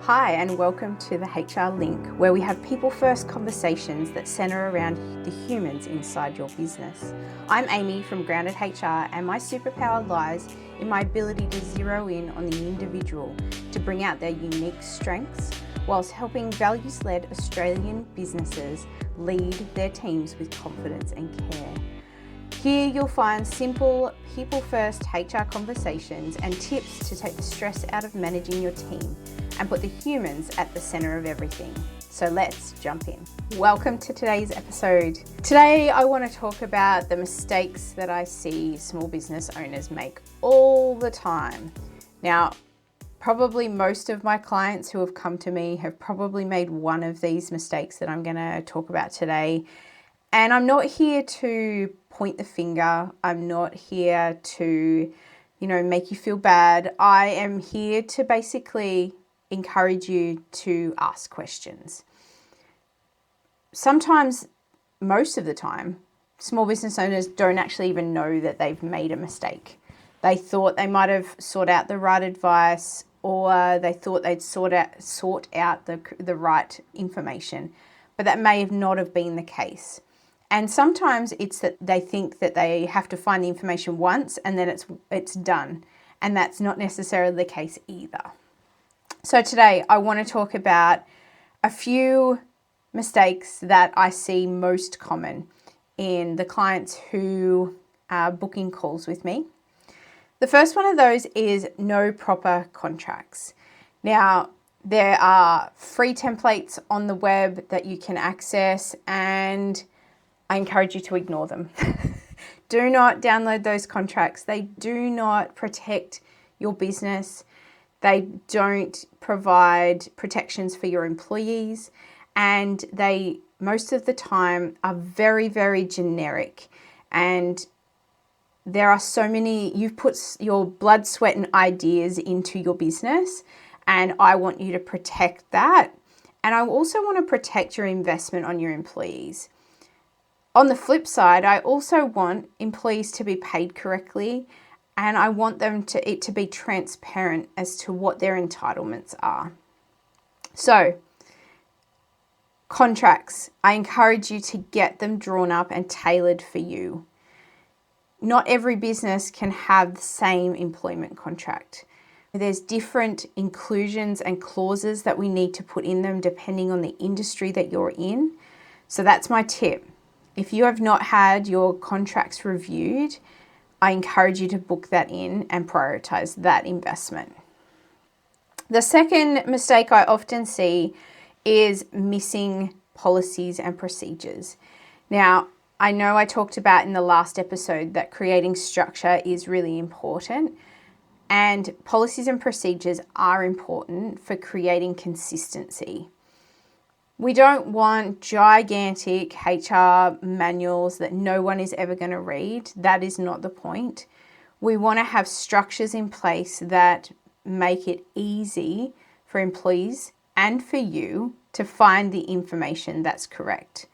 Hi, and welcome to the HR Link, where we have people-first conversations that centre around the humans inside your business. I'm Amy from Grounded HR, and my superpower lies in my ability to zero in on the individual to bring out their unique strengths, whilst helping values-led Australian businesses lead their teams with confidence and care. Here you'll find simple, people-first HR conversations and tips to take the stress out of managing your team and put the humans at the centre of everything. So let's jump in. Welcome to today's episode. Today I want to talk about the mistakes that I see small business owners make all the time. Now, probably most of my clients who have come to me have probably made one of these mistakes that I'm going to talk about today. And I'm not here to point the finger. I'm not here to, make you feel bad. I am here to basically encourage you to ask questions. Sometimes, most of the time, small business owners don't actually even know that they've made a mistake. They thought they might have sought out the right advice, or they thought they'd sort out the right information, but that may have not have been the case. And sometimes it's that they think that they have to find the information once and then it's done, and that's not necessarily the case either. So today I want to talk about a few mistakes that I see most common in the clients who are booking calls with me. The first one of those is no proper contracts. Now, there are free templates on the web that you can access, and I encourage you to ignore them. Do not download those contracts. They do not protect your business. They don't provide protections for your employees, and they most of the time are very, very generic. And there are so many, you've put your blood, sweat, and ideas into your business, and I want you to protect that. And I also want to protect your investment on your employees. On the flip side, I also want employees to be paid correctly, and I want it to be transparent as to what their entitlements are. So, contracts, I encourage you to get them drawn up and tailored for you. Not every business can have the same employment contract. There's different inclusions and clauses that we need to put in them depending on the industry that you're in. So that's my tip. If you have not had your contracts reviewed, I encourage you to book that in and prioritize that investment. The second mistake I often see is missing policies and procedures. Now, I know I talked about in the last episode that creating structure is really important, and policies and procedures are important for creating consistency. We don't want gigantic HR manuals that no one is ever going to read. That is not the point. We want to have structures in place that make it easy for employees and for you to find the information that's correct.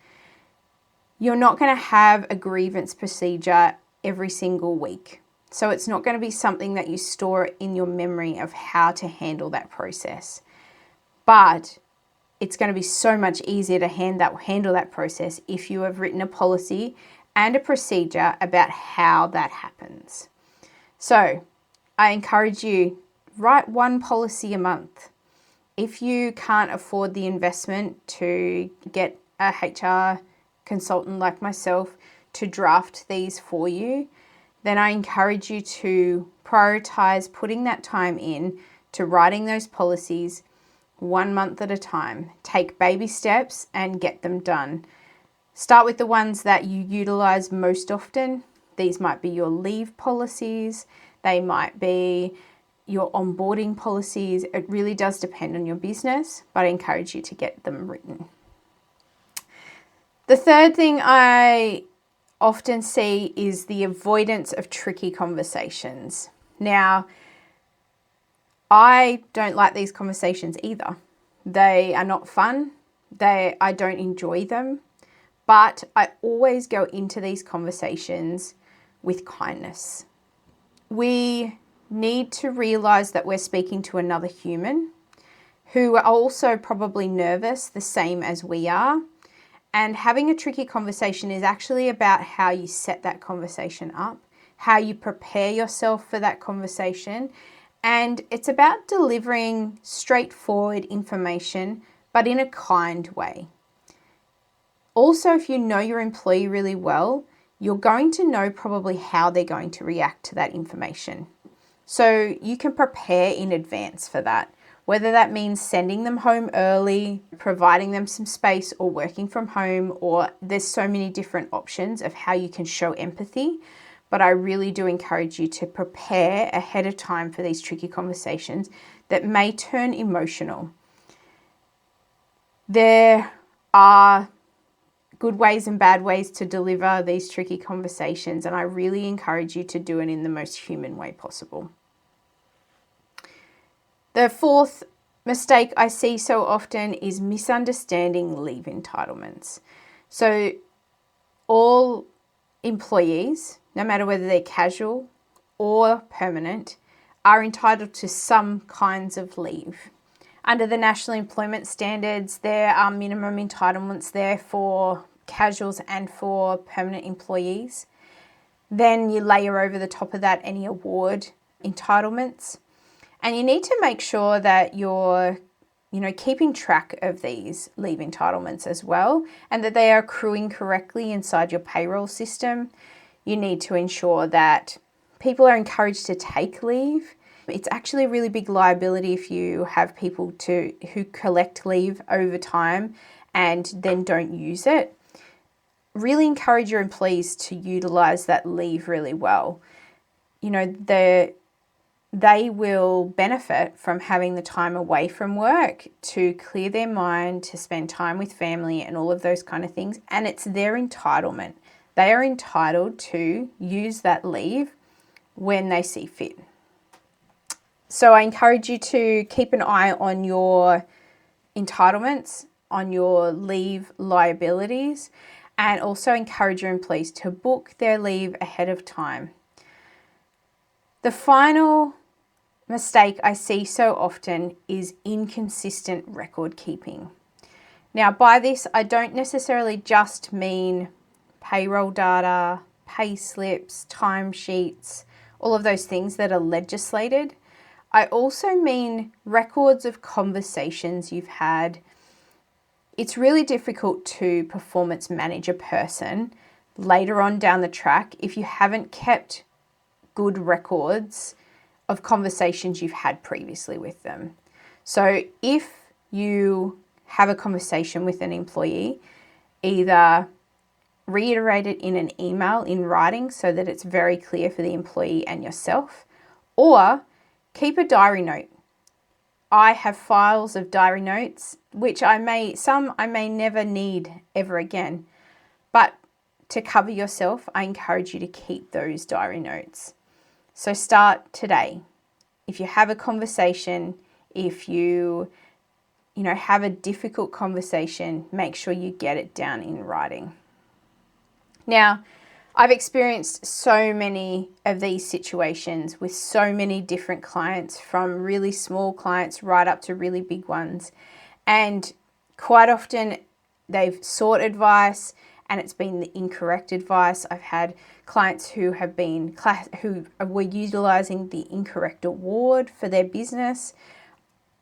You're not going to have a grievance procedure every single week. So it's not going to be something that you store in your memory of how to handle that process. But it's going to be so much easier to handle that process if you have written a policy and a procedure about how that happens. So I encourage you, write one policy a month. If you can't afford the investment to get a HR consultant like myself to draft these for you, then I encourage you to prioritize putting that time in to writing those policies 1 month at a time. Take baby steps and get them done. Start with the ones that you utilize most often. These might be your leave policies. They might be your onboarding policies. It really does depend on your business, but I encourage you to get them written. The third thing I often see is the avoidance of tricky conversations. Now, I don't like these conversations either. They are not fun. I don't enjoy them, but I always go into these conversations with kindness. We need to realize that we're speaking to another human who are also probably nervous the same as we are. And having a tricky conversation is actually about how you set that conversation up, how you prepare yourself for that conversation. And it's about delivering straightforward information, but in a kind way. Also, if you know your employee really well, you're going to know probably how they're going to react to that information. So you can prepare in advance for that, whether that means sending them home early, providing them some space, or working from home, or there's so many different options of how you can show empathy. But I really do encourage you to prepare ahead of time for these tricky conversations that may turn emotional. There are good ways and bad ways to deliver these tricky conversations, and I really encourage you to do it in the most human way possible. The fourth mistake I see so often is misunderstanding leave entitlements. So all employees, no matter whether they're casual or permanent, are entitled to some kinds of leave. Under the National Employment Standards, there are minimum entitlements there for casuals and for permanent employees. Then you layer over the top of that any award entitlements. And you need to make sure that you're, keeping track of these leave entitlements as well, and that they are accruing correctly inside your payroll system. You need to ensure that people are encouraged to take leave. It's actually a really big liability if you have people who collect leave over time and then don't use it. Really encourage your employees to utilize that leave really well. They will benefit from having the time away from work to clear their mind, to spend time with family and all of those kind of things. And it's their entitlement. They are entitled to use that leave when they see fit. So I encourage you to keep an eye on your entitlements, on your leave liabilities, and also encourage your employees to book their leave ahead of time. The final mistake I see so often is inconsistent record keeping. Now, by this, I don't necessarily just mean payroll data, pay slips, timesheets, all of those things that are legislated. I also mean records of conversations you've had. It's really difficult to performance manage a person later on down the track if you haven't kept good records of conversations you've had previously with them. So if you have a conversation with an employee, either reiterate it in an email in writing so that it's very clear for the employee and yourself, or keep a diary note. I have files of diary notes, which I may never need ever again. But to cover yourself, I encourage you to keep those diary notes. So start today. If you have a conversation, if you have a difficult conversation, make sure you get it down in writing. Now, I've experienced so many of these situations with so many different clients, from really small clients right up to really big ones. And quite often they've sought advice and it's been the incorrect advice. I've had clients who were utilizing the incorrect award for their business.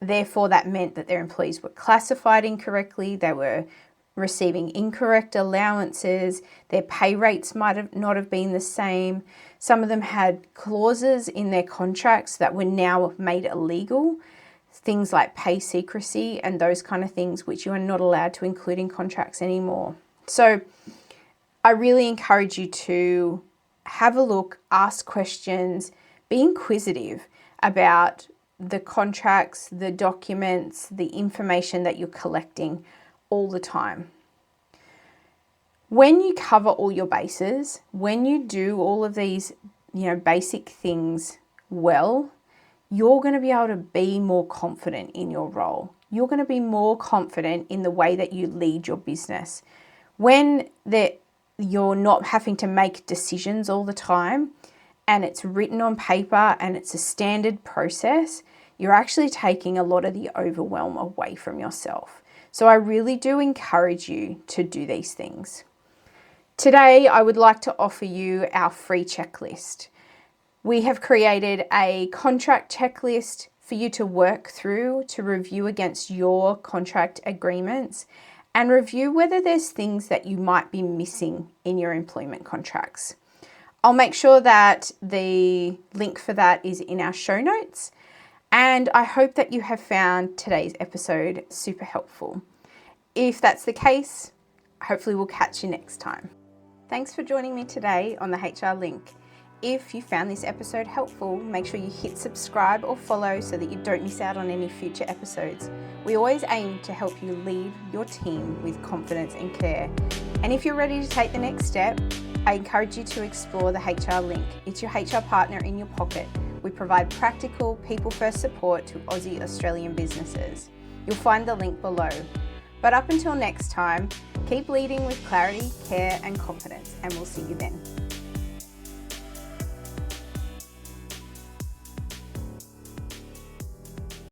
Therefore, that meant that their employees were classified incorrectly. They were receiving incorrect allowances. Their pay rates might not have been the same. Some of them had clauses in their contracts that were now made illegal. Things like pay secrecy and those kind of things, which you are not allowed to include in contracts anymore. So I really encourage you to have a look, ask questions, be inquisitive about the contracts, the documents, the information that you're collecting all the time. When you cover all your bases, when you do all of these, basic things well, you're going to be able to be more confident in your role. You're going to be more confident in the way that you lead your business. When you're not having to make decisions all the time and it's written on paper and it's a standard process, you're actually taking a lot of the overwhelm away from yourself. So I really do encourage you to do these things. Today, I would like to offer you our free checklist. We have created a contract checklist for you to work through to review against your contract agreements and review whether there's things that you might be missing in your employment contracts. I'll make sure that the link for that is in our show notes, and I hope that you have found today's episode super helpful. If that's the case, hopefully we'll catch you next time. Thanks for joining me today on the HR Link. If you found this episode helpful, make sure you hit subscribe or follow so that you don't miss out on any future episodes. We always aim to help you lead your team with confidence and care. And if you're ready to take the next step, I encourage you to explore the HR Link. It's your HR partner in your pocket. We provide practical, people-first support to Aussie Australian businesses. You'll find the link below. But up until next time, keep leading with clarity, care, and confidence, and we'll see you then.